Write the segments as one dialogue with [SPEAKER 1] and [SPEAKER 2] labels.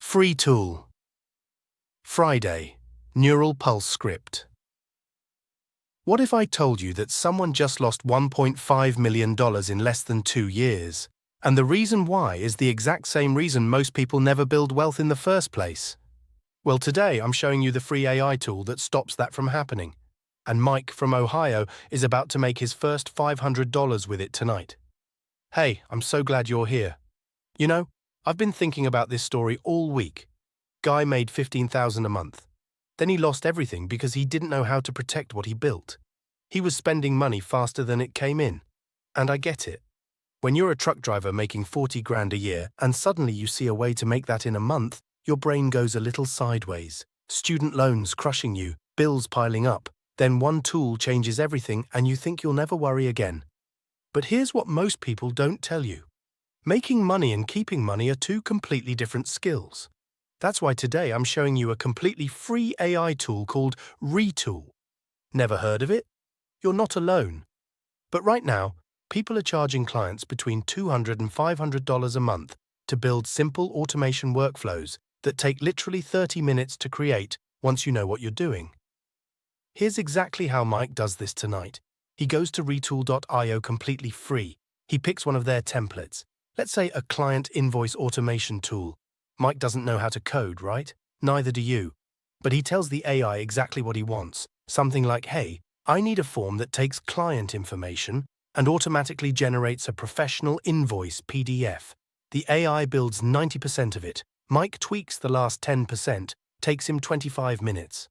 [SPEAKER 1] Free tool. Friday. Neural pulse script. What if I told you that someone just lost $1.5 million in less than 2 years? And the reason why is the exact same reason most people never build wealth in the first place. Well, today I'm showing you the free AI tool that stops that from happening. And Mike from Ohio is about to make his first $500 with it tonight. Hey, I'm so glad you're here. You know, I've been thinking about this story all week. Guy made $15,000 a month. Then he lost everything because he didn't know how to protect what he built. He was spending money faster than it came in. And I get it. When you're a truck driver making 40 grand a year and suddenly you see a way to make that in a month, your brain goes a little sideways. Student loans crushing you, bills piling up. Then one tool changes everything and you think you'll never worry again. But here's what most people don't tell you. Making money and keeping money are two completely different skills. That's why today I'm showing you a completely free AI tool called Retool. Never heard of it? You're not alone. But right now, people are charging clients between $200 and $500 a month to build simple automation workflows that take literally 30 minutes to create once you know what you're doing. Here's exactly how Mike does this tonight. He goes to retool.io completely free. He picks one of their templates. Let's say a client invoice automation tool. Mike doesn't know how to code, right? Neither do you. But he tells the AI exactly what he wants. Something like, hey, I need a form that takes client information and automatically generates a professional invoice PDF. The AI builds 90% of it. Mike tweaks the last 10%, takes him 25 minutes.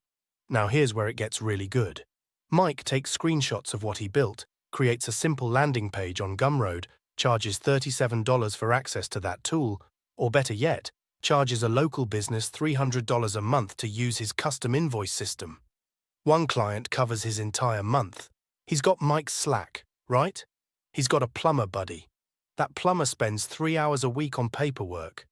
[SPEAKER 1] Now here's where it gets really good. Mike takes screenshots of what he built, creates a simple landing page on Gumroad, charges $37 for access to that tool, or better yet, charges a local business $300 a month to use his custom invoice system. One client covers his entire month. He's got Mike's Slack, right? He's got a plumber buddy. That plumber spends 3 hours a week on paperwork.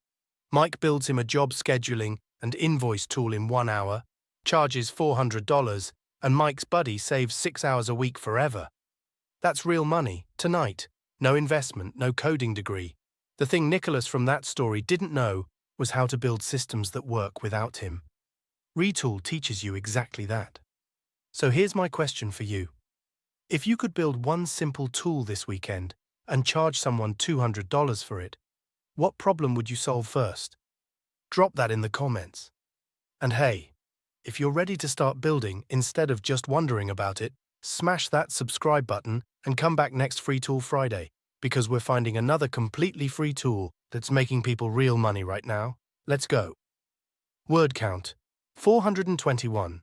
[SPEAKER 1] Mike builds him a job scheduling and invoice tool in 1 hour, charges $400, and Mike's buddy saves 6 hours a week forever. That's real money, tonight. No investment, no coding degree. The thing Nicholas from that story didn't know was how to build systems that work without him. Retool teaches you exactly that. So here's my question for you. If you could build one simple tool this weekend and charge someone $200 for it, what problem would you solve first? Drop that in the comments. And hey, if you're ready to start building instead of just wondering about it, smash that subscribe button and come back next Free Tool Friday, because we're finding another completely free tool that's making people real money right now. Let's go. Word count, 421.